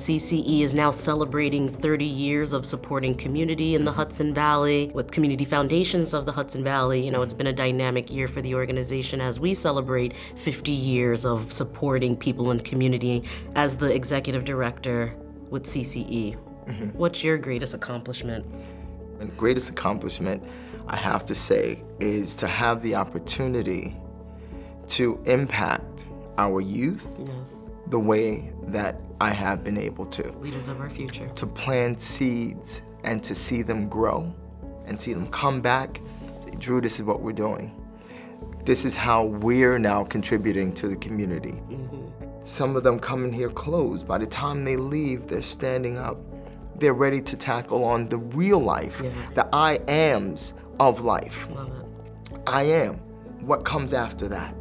CCE is now celebrating 30 years of supporting community in the Hudson Valley with community foundations of the Hudson Valley. You know, it's been a dynamic year for the organization as we celebrate 50 years of supporting people in community as the executive director with CCE. What's your greatest accomplishment? The greatest accomplishment, I have to say, is to have the opportunity to impact our youth the way that I have been able to. Leaders of our future. To plant seeds and to see them grow and see them come back. Say, Drew, this is what we're doing. This is how we're now contributing to the community. Some of them come in here closed. By the time they leave, they're standing up. They're ready to tackle on the real life, the I ams of life. Love it. I am. What comes after that?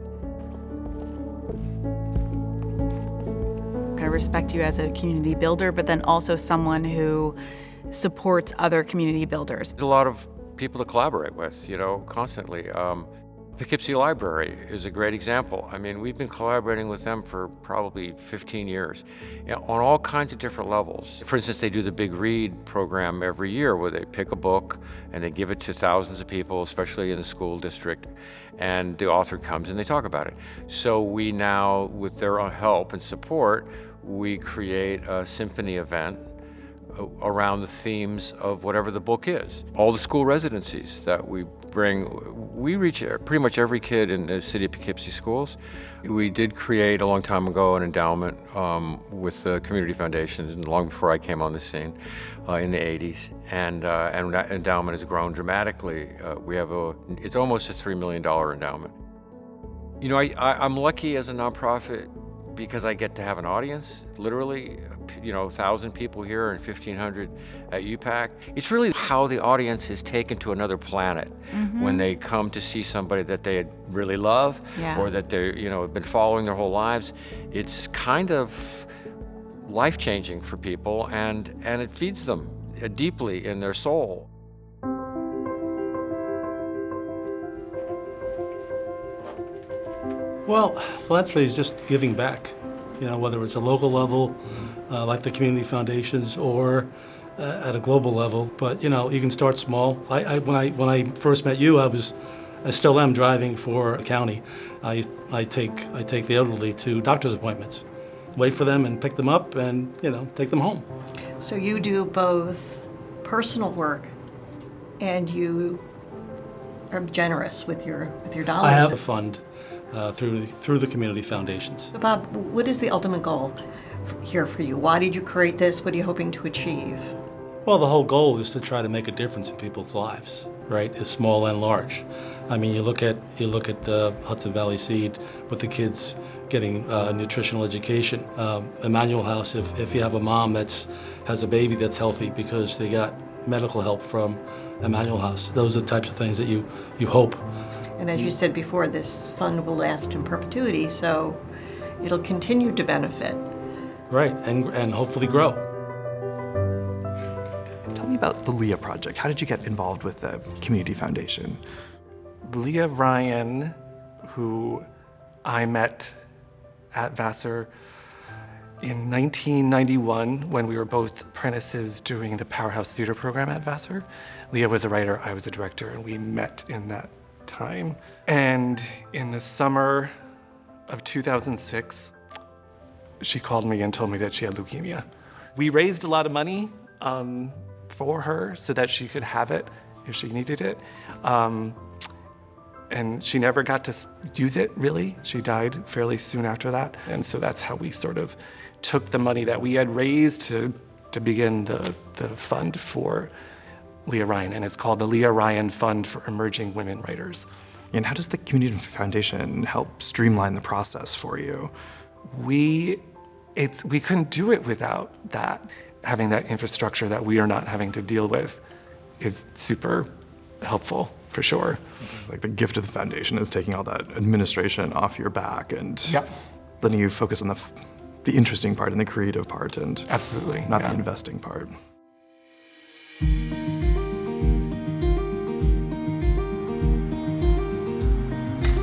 I respect you as a community builder, but then also someone who supports other community builders. There's a lot of people to collaborate with, you know, constantly. Poughkeepsie Library is a great example. I mean, we've been collaborating with them for probably 15 years, you know, on all kinds of different levels. For instance, they do the Big Read program every year where they pick a book and they give it to thousands of people, especially in the school district, and the author comes and they talk about it. So we now, with their help and support, we create a symphony event around the themes of whatever the book is. All the school residencies that we bring, we reach pretty much every kid in the city of Poughkeepsie schools. We did create a long time ago an endowment with the community foundations, and long before I came on the scene in the 80s, and that endowment has grown dramatically. It's almost a $3 million endowment. You know, I'm lucky as a nonprofit because I get to have an audience, literally, you know, 1,000 people here and 1,500 at UPAC. It's really how the audience is taken to another planet when they come to see somebody that they really love or that they, you know, have been following their whole lives. It's kind of life-changing for people, and it feeds them deeply in their soul. Well, philanthropy is just giving back, you know, whether it's a local level, like the community foundations, or at a global level. But, you know, you can start small. When I first met you, I still am driving for a county. I take the elderly to doctor's appointments, wait for them and pick them up and, you know, take them home. So you do both personal work and you are generous with your dollars. I have a fund through the community foundations. So Bob, what is the ultimate goal here for you? Why did you create this? What are you hoping to achieve? Well, the whole goal is to try to make a difference in people's lives, right? It's small and large. I mean, you look at Hudson Valley Seed with the kids getting nutritional education. Emmanuel House, if you have a mom has a baby that's healthy because they got medical help from Emmanuel House, those are the types of things that you hope. And as you said before, this fund will last in perpetuity, so it'll continue to benefit. Right, and hopefully grow. Tell me about the LIA Project. How did you get involved with the community foundation? LIA Ryan, who I met at Vassar in 1991 when we were both apprentices doing the Powerhouse Theater program at Vassar. Leah was a writer, I was a director, and we met in that time. And in the summer of 2006, she called me and told me that she had leukemia. We raised a lot of money for her so that she could have it if she needed it. And she never got to use it, really. She died fairly soon after that. And so that's how we sort of took the money that we had raised to begin the fund for LIA Ryan, and it's called the LIA Ryan Fund for Emerging Women Writers. And how does the Community Foundation help streamline the process for you? We couldn't do it without that. Having that infrastructure that we are not having to deal with is super helpful, for sure. It's like the gift of the foundation is taking all that administration off your back and letting you focus on the interesting part and the creative part, and absolutely not the investing part.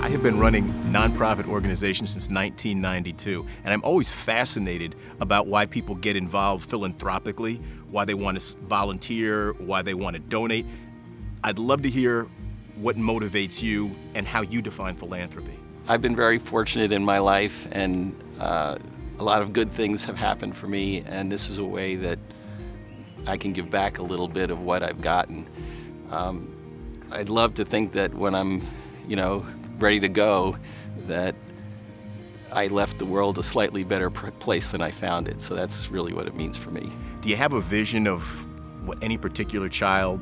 I have been running nonprofit organizations since 1992, and I'm always fascinated about why people get involved philanthropically, why they want to volunteer, why they want to donate. I'd love to hear what motivates you and how you define philanthropy. I've been very fortunate in my life, and a lot of good things have happened for me, and this is a way that I can give back a little bit of what I've gotten. I'd love to think that when I'm, ready to go, that I left the world a slightly better place than I found it. So that's really what it means for me. Do you have a vision of what any particular child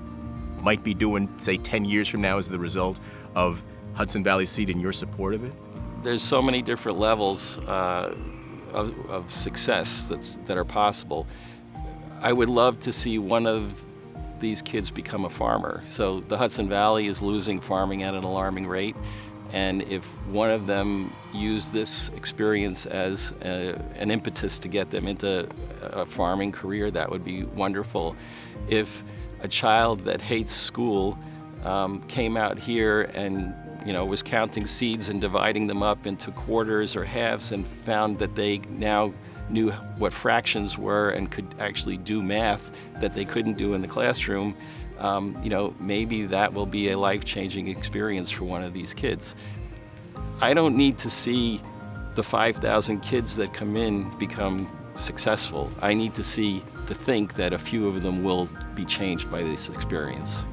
might be doing, say, 10 years from now as the result of Hudson Valley Seed and your support of it? There's so many different levels of success that are possible. I would love to see one of these kids become a farmer. So the Hudson Valley is losing farming at an alarming rate. And if one of them used this experience as an impetus to get them into a farming career, that would be wonderful. If a child that hates school came out here and was counting seeds and dividing them up into quarters or halves and found that they now knew what fractions were and could actually do math that they couldn't do in the classroom, maybe that will be a life-changing experience for one of these kids. I don't need to see the 5,000 kids that come in become successful. I need to think that a few of them will be changed by this experience.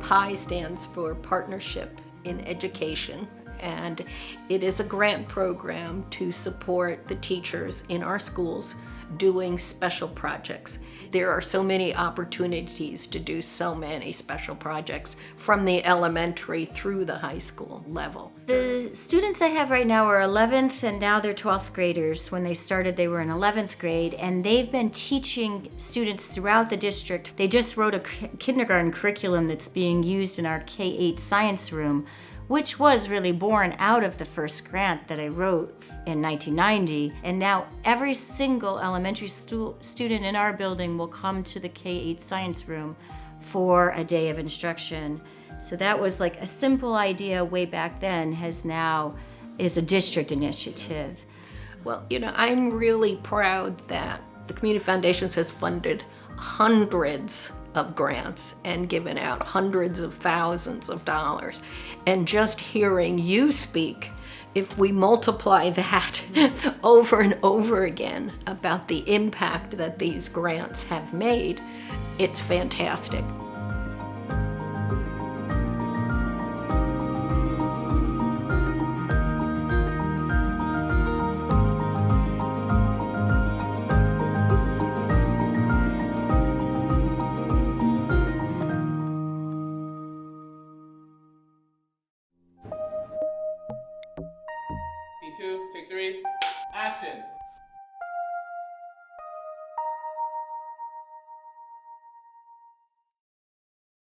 PI stands for Partnership in Education, and it is a grant program to support the teachers in our schools doing special projects. There are so many opportunities to do so many special projects from the elementary through the high school level. The students I have right now are 11th and now they're 12th graders. When they started, they were in 11th grade, and they've been teaching students throughout the district. They just wrote a kindergarten curriculum that's being used in our K-8 science room, which was really born out of the first grant that I wrote in 1990. And now every single elementary student in our building will come to the K-8 science room for a day of instruction. So that was like a simple idea way back then, is a district initiative. Well, I'm really proud that the Community Foundations has funded hundreds of grants and given out hundreds of thousands of dollars. And just hearing you speak, if we multiply that over and over again about the impact that these grants have made, it's fantastic. T2, take 3, action.